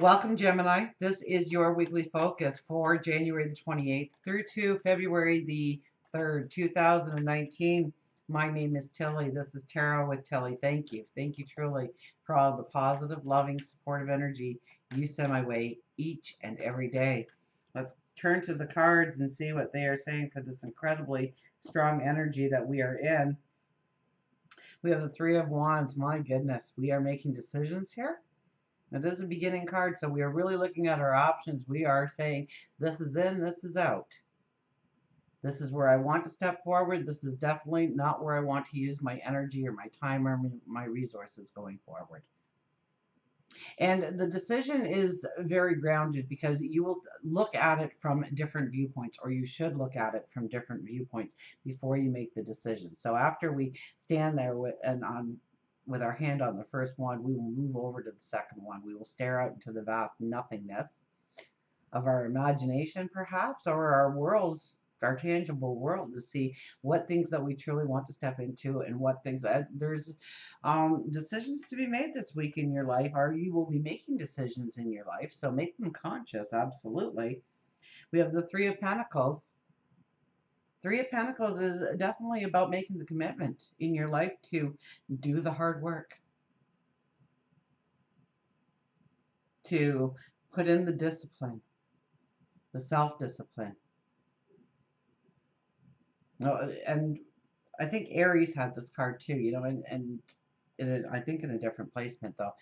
Welcome, Gemini. This is your weekly focus for January the 28th through to February the 3rd, 2019. My name is Tilly. This is Tarot with Tilly. Thank you. Thank you truly for all the positive, loving, supportive energy you send my way each and every day. Let's turn to the cards and see what they are saying for this incredibly strong energy that we are in. We have the Three of Wands. My goodness, we are making decisions here. It is a beginning card, so we are really looking at our options. We are saying, this is in, this is out. This is where I want to step forward. This is definitely not where I want to use my energy or my time or my resources going forward. And the decision is very grounded because you will look at it from different viewpoints, or you should look at it from different viewpoints before you make the decision. So after we stand there with our hand on the first one, we will move over to the second one. We will stare out into the vast nothingness of our imagination, perhaps, or our world, our tangible world, to see what things that we truly want to step into and what things there's decisions to be made this week in your life, or you will be making decisions in your life. So make them conscious, absolutely. We have the Three of Pentacles. Three of Pentacles is definitely about making the commitment in your life to do the hard work, to put in the discipline, the self-discipline. No, and I think Aries had this card too, and I think in a different placement though.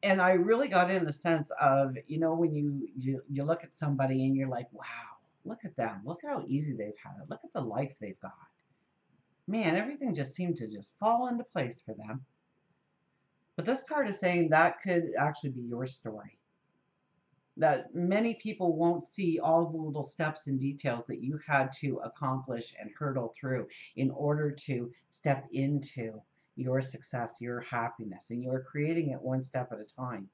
And I really got in the sense of, when you look at somebody and you're like, wow, look at them. Look how easy they've had it. Look at the life they've got. Man, everything just seemed to just fall into place for them. But this card is saying that could actually be your story. That many people won't see all the little steps and details that you had to accomplish and hurdle through in order to step into your success, your happiness, and you're creating it one step at a time.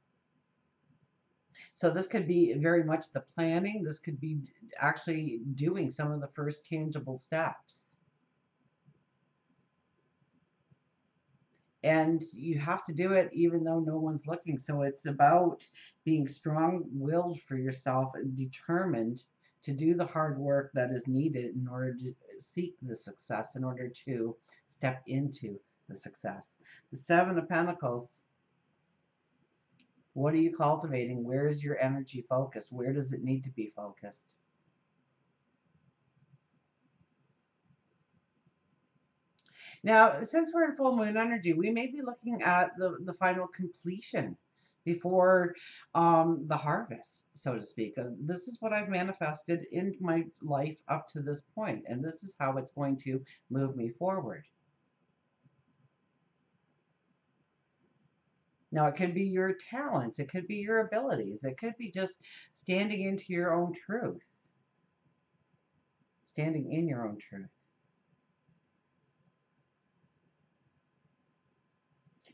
So this could be very much the planning. This could be actually doing some of the first tangible steps. And you have to do it even though no one's looking. So it's about being strong-willed for yourself and determined to do the hard work that is needed in order to seek the success, in order to step into the success. The Seven of Pentacles. What are you cultivating? Where is your energy focused? Where does it need to be focused? Now, since we're in full moon energy, we may be looking at the final completion before the harvest, so to speak. This is what I've manifested in my life up to this point, and this is how it's going to move me forward. Now, it could be your talents, it could be your abilities, it could be just standing into your own truth, standing in your own truth.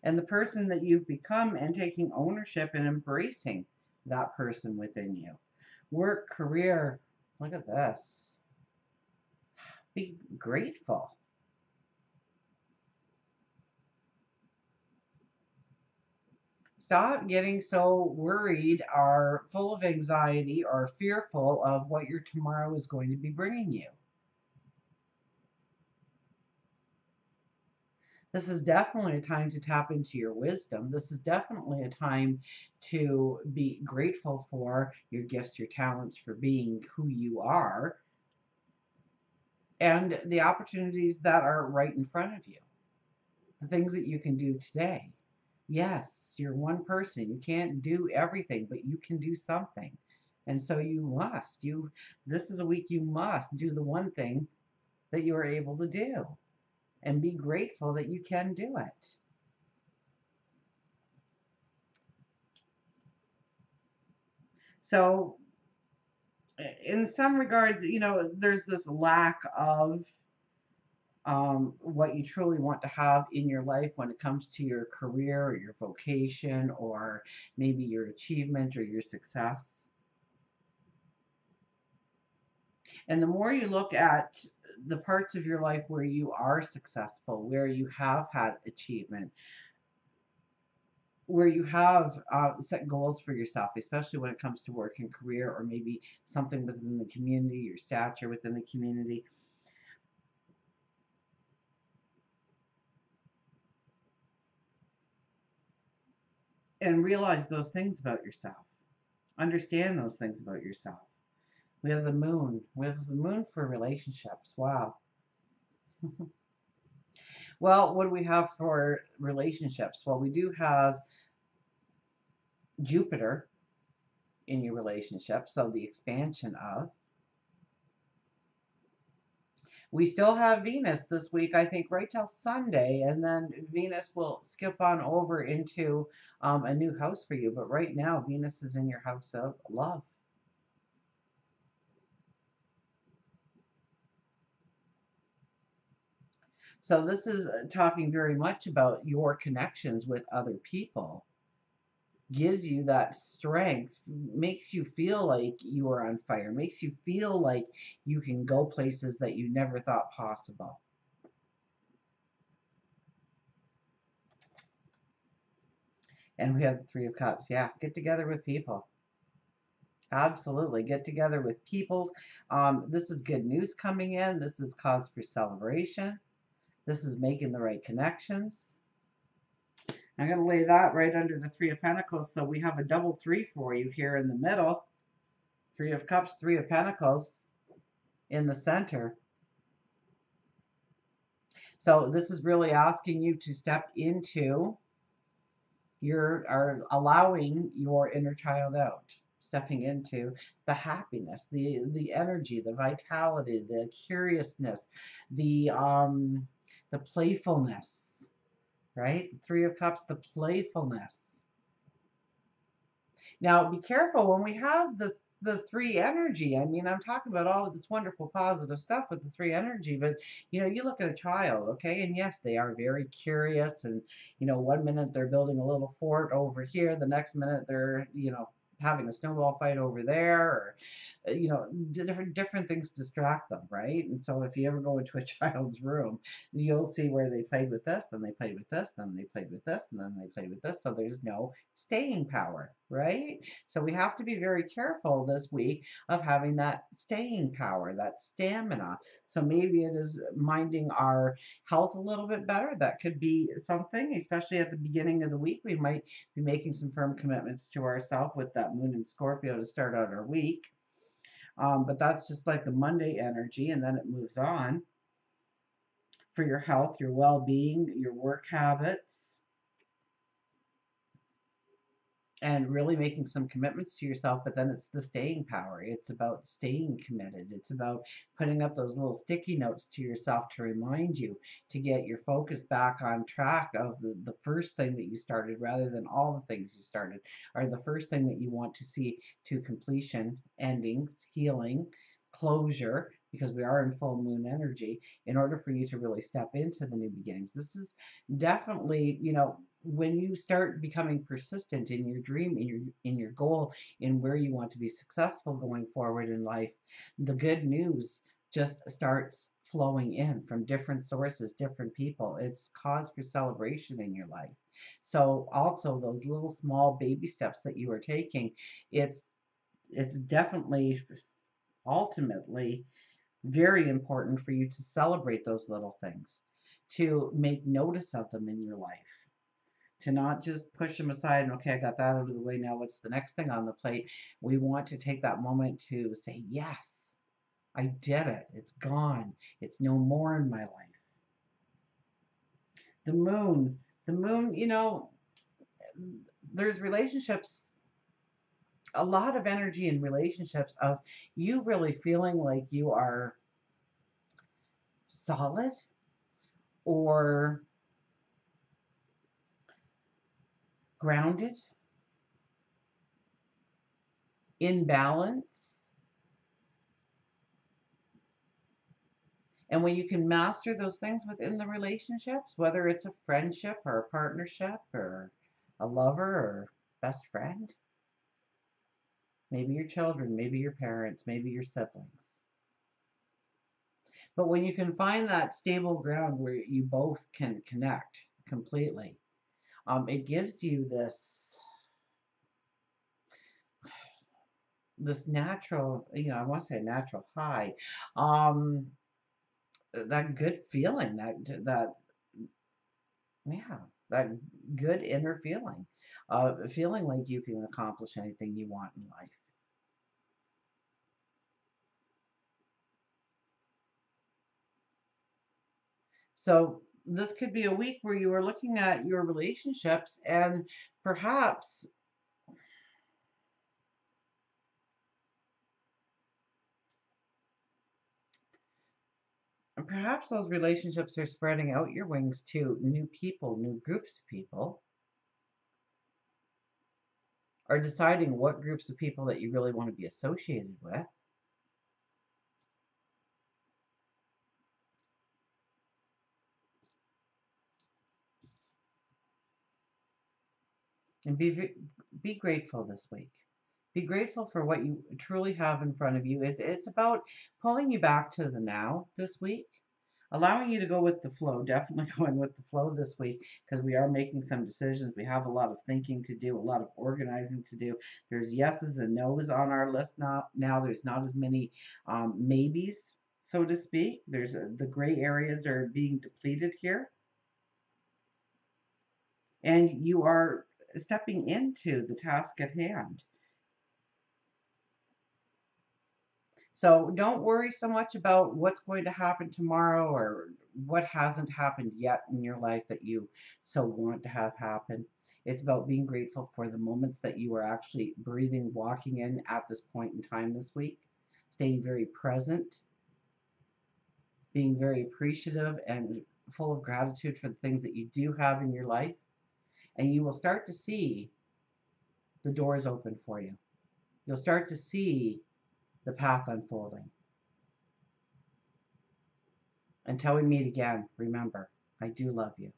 And the person that you've become, and taking ownership and embracing that person within you. Work, career, look at this. Be grateful. Stop getting so worried or full of anxiety or fearful of what your tomorrow is going to be bringing you. This is definitely a time to tap into your wisdom. This is definitely a time to be grateful for your gifts, your talents, for being who you are, and the opportunities that are right in front of you. The things that you can do today. Yes, you're one person. You can't do everything, but you can do something. And so you must. This is a week you must do the one thing that you are able to do, and be grateful that you can do it. So in some regards, there's this lack of what you truly want to have in your life when it comes to your career or your vocation, or maybe your achievement or your success. And the more you look at the parts of your life where you are successful, where you have had achievement, where you have set goals for yourself, especially when it comes to work and career, or maybe something within the community, your stature within the community, and realize those things about yourself. Understand those things about yourself. We have the moon. We have the moon for relationships. Wow. Well, what do we have for relationships? Well, we do have Jupiter in your relationship, so the expansion of. We still have Venus this week, I think, right till Sunday, and then Venus will skip on over into a new house for you. But right now, Venus is in your house of love. So this is talking very much about your connections with other people. Gives you that strength, makes you feel like you are on fire, makes you feel like you can go places that you never thought possible. And we have the Three of Cups. Yeah, get together with people. Absolutely. Get together with people. This is good news coming in. This is cause for celebration. This is making the right connections. I'm going to lay that right under the Three of Pentacles. So we have a double three for you here in the middle. Three of Cups, Three of Pentacles in the center. So this is really asking you to step into are allowing your inner child out, stepping into the happiness, the energy, the vitality, the curiousness, the playfulness, right? Three of Cups, the playfulness. Now, be careful when we have the three energy. I mean, I'm talking about all of this wonderful positive stuff with the three energy, but you look at a child, okay, and yes, they are very curious, and one minute they're building a little fort over here, the next minute they're having a snowball fight over there, or different things distract them, right? And so if you ever go into a child's room, you'll see where they played with this, then they played with this, then they played with this, and then they played with this. So there's no staying power, right? So we have to be very careful this week of having that staying power, that stamina. So maybe it is minding our health a little bit better. That could be something, especially at the beginning of the week. We might be making some firm commitments to ourselves with that moon in Scorpio to start out our week. But that's just like the Monday energy, and then it moves on for your health, your well being, your work habits, and really making some commitments to yourself. But then it's the staying power. It's about staying committed. It's about putting up those little sticky notes to yourself to remind you to get your focus back on track of the first thing that you started, rather than all the things you started, or the first thing that you want to see to completion, endings, healing, closure, because we are in full moon energy, in order for you to really step into the new beginnings. This is definitely, when you start becoming persistent in your dream, in your goal, in where you want to be successful going forward in life, the good news just starts flowing in from different sources, different people. It's cause for celebration in your life. So also those little small baby steps that you are taking, it's definitely ultimately very important for you to celebrate those little things, to make notice of them in your life, to not just push them aside and, okay, I got that out of the way, now what's the next thing on the plate? We want to take that moment to say, yes, I did it. It's gone. It's no more in my life. The moon, the moon, there's relationships, a lot of energy in relationships of you really feeling like you are solid, or grounded, in balance. And when you can master those things within the relationships, whether it's a friendship or a partnership or a lover or best friend, maybe your children, maybe your parents, maybe your siblings. But when you can find that stable ground where you both can connect completely, It gives you this natural, I want to say natural high, um, that good feeling, that yeah, that good inner feeling, feeling like you can accomplish anything you want in life. So this could be a week where you are looking at your relationships and perhaps perhaps those relationships are spreading out your wings to new people, new groups of people, or deciding what groups of people that you really want to be associated with. And be grateful this week. Be grateful for what you truly have in front of you. It's about pulling you back to the now this week, allowing you to go with the flow. Definitely going with the flow this week because we are making some decisions. We have a lot of thinking to do, a lot of organizing to do. There's yeses and nos on our list now. Now there's not as many maybes, so to speak. There's the gray areas are being depleted here, and you are stepping into the task at hand. So don't worry so much about what's going to happen tomorrow or what hasn't happened yet in your life that you so want to have happen. It's about being grateful for the moments that you are actually breathing, walking in at this point in time this week, staying very present, being very appreciative and full of gratitude for the things that you do have in your life. And you will start to see the doors open for you. You'll start to see the path unfolding. Until we meet again, remember, I do love you.